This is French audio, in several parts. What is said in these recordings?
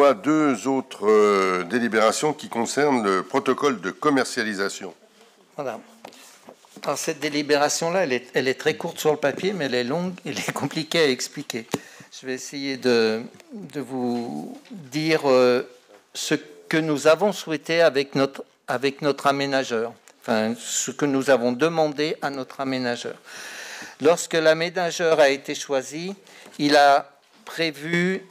a deux autres délibérations qui concernent le protocole de commercialisation. Voilà. Alors, cette délibération-là, elle est très courte sur le papier, mais elle est longue, elle est compliquée à expliquer. Je vais essayer de vous dire ce que nous avons souhaité avec notre aménageur, enfin, ce que nous avons demandé à notre aménageur. Lorsque l'aménageur a été choisi, il a prévu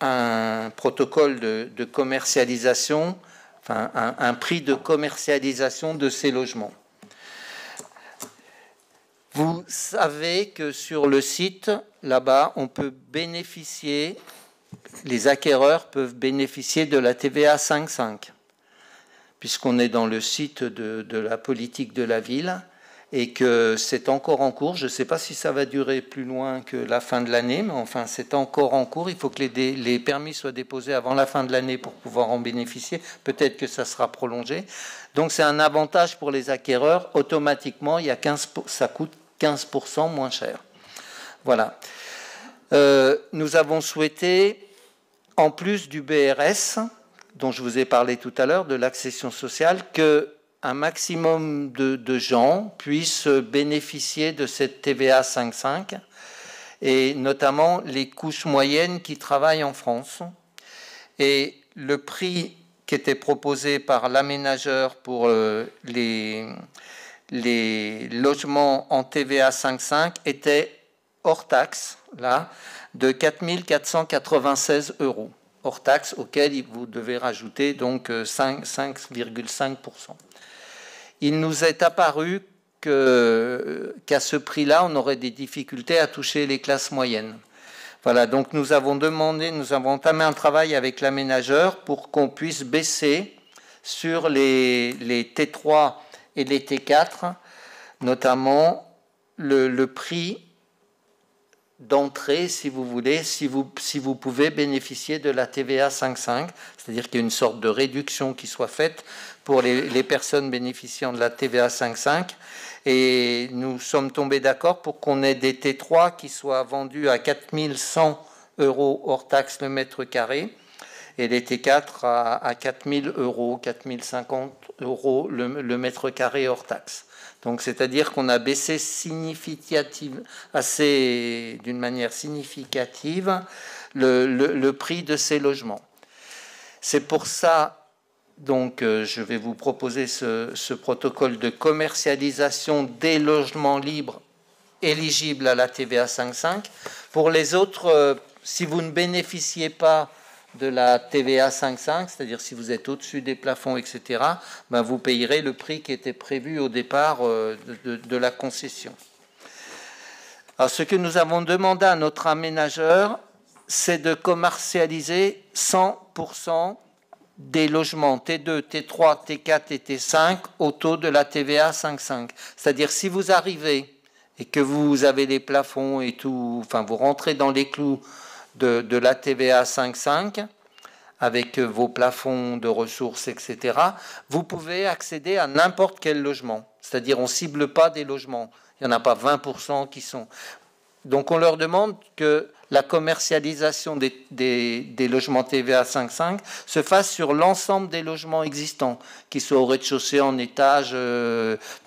un protocole de commercialisation, enfin un prix de commercialisation de ces logements. Vous savez que sur le site, là-bas, on peut bénéficier, les acquéreurs peuvent bénéficier de la TVA 5,5, puisqu'on est dans le site de la politique de la ville et que c'est encore en cours. Je ne sais pas si ça va durer plus loin que la fin de l'année, mais enfin, c'est encore en cours. Il faut que les permis soient déposés avant la fin de l'année pour pouvoir en bénéficier. Peut-être que ça sera prolongé. Donc, c'est un avantage pour les acquéreurs. Automatiquement, ça coûte 15% moins cher. Voilà. Nous avons souhaité, en plus du BRS, dont je vous ai parlé tout à l'heure, de l'accession sociale, qu'un maximum de gens puissent bénéficier de cette TVA 5,5, et notamment les couches moyennes qui travaillent en France. Et le prix qui était proposé par l'aménageur pour les logements en TVA 5,5 étaient hors taxe, là, de 4 496 €, hors taxe, auquel vous devez rajouter donc 5,5%. Il nous est apparu qu'à ce prix-là, on aurait des difficultés à toucher les classes moyennes. Voilà, donc nous avons entamé un travail avec l'aménageur pour qu'on puisse baisser sur les T3 et les T4, notamment le prix d'entrée, si vous voulez, si vous pouvez bénéficier de la TVA 5,5, c'est-à-dire qu'il y a une sorte de réduction qui soit faite pour les personnes bénéficiant de la TVA 5,5. Et nous sommes tombés d'accord pour qu'on ait des T3 qui soient vendus à 4 100 € hors taxe le mètre carré, et les T4 à 4 000 €, 4 050 € le mètre carré hors taxe. Donc, c'est-à-dire qu'on a baissé d'une manière significative le prix de ces logements. C'est pour ça, donc, je vais vous proposer ce protocole de commercialisation des logements libres éligibles à la TVA 5,5. Pour les autres, si vous ne bénéficiez pas de la TVA 5,5, c'est-à-dire si vous êtes au-dessus des plafonds, etc., ben vous payerez le prix qui était prévu au départ de la concession. Alors, ce que nous avons demandé à notre aménageur, c'est de commercialiser 100% des logements T2, T3, T4 et T5 au taux de la TVA 5,5. C'est-à-dire, si vous arrivez et que vous avez les plafonds et tout, enfin, vous rentrez dans les clous de la TVA 5,5 avec vos plafonds de ressources, etc., vous pouvez accéder à n'importe quel logement. C'est-à-dire, on ne cible pas des logements. Il n'y en a pas 20% qui sont... Donc, on leur demande que la commercialisation des logements TVA 5,5 se fasse sur l'ensemble des logements existants, qu'ils soient au rez-de-chaussée, en étage,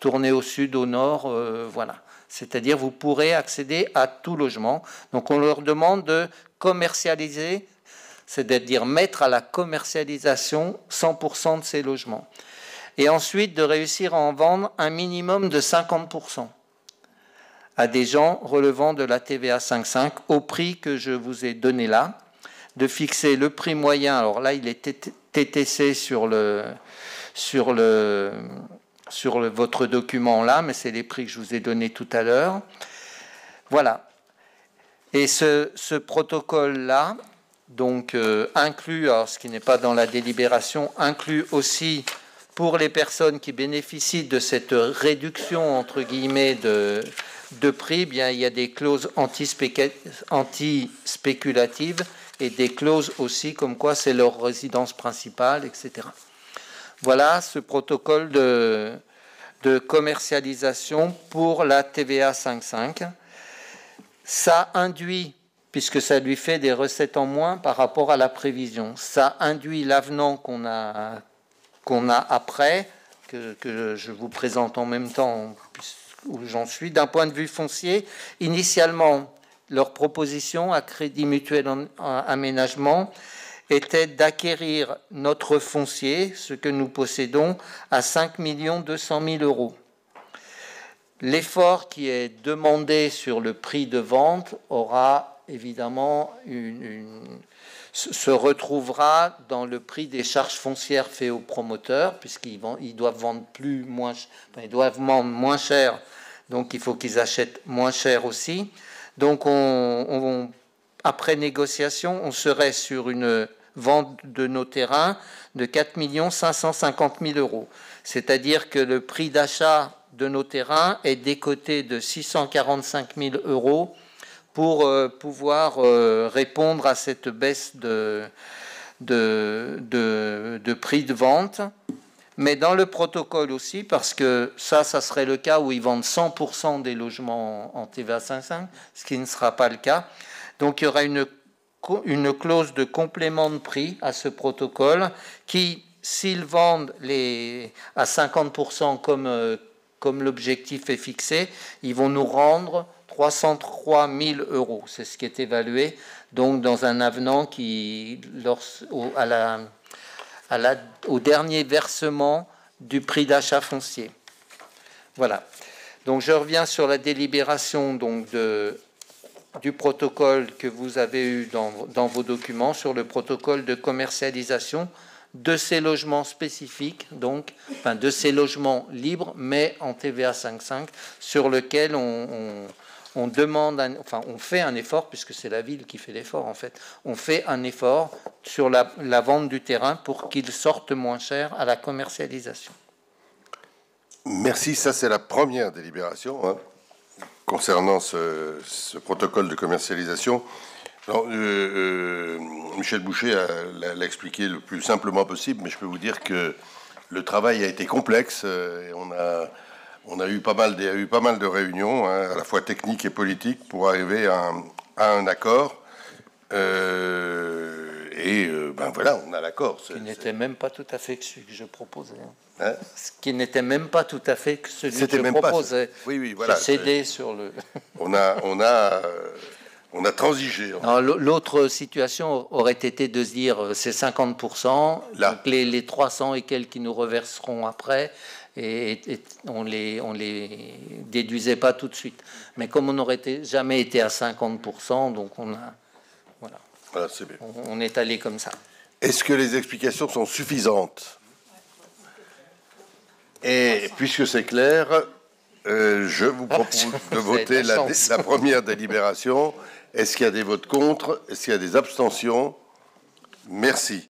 tournés au sud, au nord, voilà. C'est-à-dire, vous pourrez accéder à tout logement. Donc, on leur demande de commercialiser, c'est-à-dire mettre à la commercialisation 100% de ces logements. Et ensuite, de réussir à en vendre un minimum de 50% à des gens relevant de la TVA 5,5 au prix que je vous ai donné là, de fixer le prix moyen. Alors là, il est TTC sur votre document là, mais c'est les prix que je vous ai donnés tout à l'heure. Voilà. Et ce protocole-là, donc inclut, alors ce qui n'est pas dans la délibération, inclut aussi pour les personnes qui bénéficient de cette réduction, entre guillemets, de prix, bien, il y a des clauses anti-spéculatives et des clauses aussi comme quoi c'est leur résidence principale, etc. Voilà ce protocole de commercialisation pour la TVA 5,5. Ça induit puisque ça lui fait des recettes en moins par rapport à la prévision. Ça induit l'avenant qu'on a après, que je vous présente en même temps où j'en suis. D'un point de vue foncier, initialement, leur proposition à Crédit Mutuel en Aménagement était d'acquérir notre foncier, ce que nous possédons, à 5 200 000 euros. L'effort qui est demandé sur le prix de vente aura évidemment se retrouvera dans le prix des charges foncières fait aux promoteurs, puisqu'ils doivent vendre ils doivent vendre moins cher, donc il faut qu'ils achètent moins cher aussi. Donc après négociation, on serait sur une vente de nos terrains de 4 550 000 euros. C'est-à-dire que le prix d'achat de nos terrains est décoté de 645 000 euros pour pouvoir répondre à cette baisse de prix de vente. Mais dans le protocole aussi, parce que ça serait le cas où ils vendent 100% des logements en TVA 5.5, ce qui ne sera pas le cas. Donc il y aura une clause de complément de prix à ce protocole qui, s'ils vendent à 50% comme l'objectif est fixé, ils vont nous rendre 303 000 euros. C'est ce qui est évalué donc dans un avenant qui, au dernier versement du prix d'achat foncier. Voilà. Donc je reviens sur la délibération donc du protocole que vous avez eu dans vos documents sur le protocole de commercialisation de ces logements spécifiques, donc de ces logements libres, mais en TVA 5.5, sur lequel on demande, on fait un effort, puisque c'est la ville qui fait l'effort en fait. On fait un effort sur la vente du terrain pour qu'il sorte moins cher à la commercialisation. Merci, ça c'est la première délibération concernant ce protocole de commercialisation. Alors, Michel Boucher l'a expliqué le plus simplement possible, mais je peux vous dire que le travail a été complexe. Et on a eu pas mal de réunions, à la fois techniques et politiques, pour arriver à un accord. Voilà, on a l'accord. Ce qui n'était même pas tout à fait celui que je proposais. Ce qui n'était même pas tout à fait celui que je proposais. Oui, voilà. J'ai cédé sur le... On a transigé. L'autre situation aurait été de se dire c'est 50%, là. Donc les 300 et quelques qui nous reverseront après, et on les déduisait pas tout de suite. Mais comme on n'aurait jamais été à 50%, donc Voilà, c'est bien. On est allé comme ça. Est-ce que les explications sont suffisantes? Et puisque c'est clair, je vous propose de voter la première délibération. Est-ce qu'il y a des votes contre? Est-ce qu'il y a des abstentions? Merci.